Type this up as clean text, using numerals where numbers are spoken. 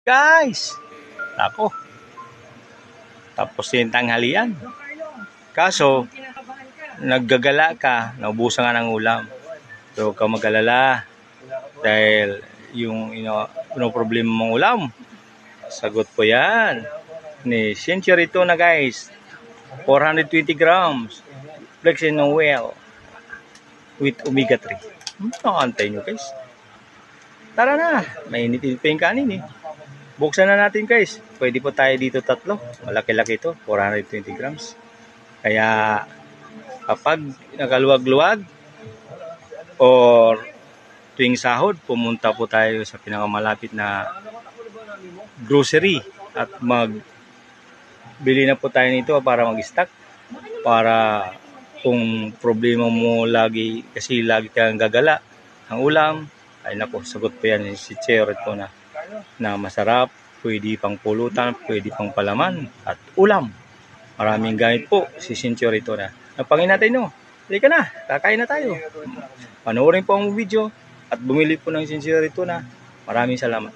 Guys, ako, tapos yung tanghalian. Kaso, naggagala ka, naubusan ka ng ulam. So, huwag ka mag-alala. Dahil yung problema mong ulam, sagot po yan. Ni Century Tuna guys, 420 grams. Flexing Noel with omega 3. Nakantay nyo guys. Tara na, mainit-init pa yung kanin eh. Buksan na natin guys. Pwede po tayo dito tatlo. Malaki-laki ito. 420 grams. Kaya kapag nakaluwag-luwag or tuwing sahod, pumunta po tayo sa pinakamalapit na grocery at magbili na po tayo nito para mag-stock. Para kung problema mo lagi, kasi lagi kang gagala ang ulam, ay nako, sagot po yan si Cherry Tuna na masarap, pwede pang pulutan, pwede pang palaman at ulam. Maraming gamit po si Century Tuna. Napangin natin no. Halika na, kakain na tayo. Panoorin po ang video at bumili po ng Century Tuna. Maraming salamat.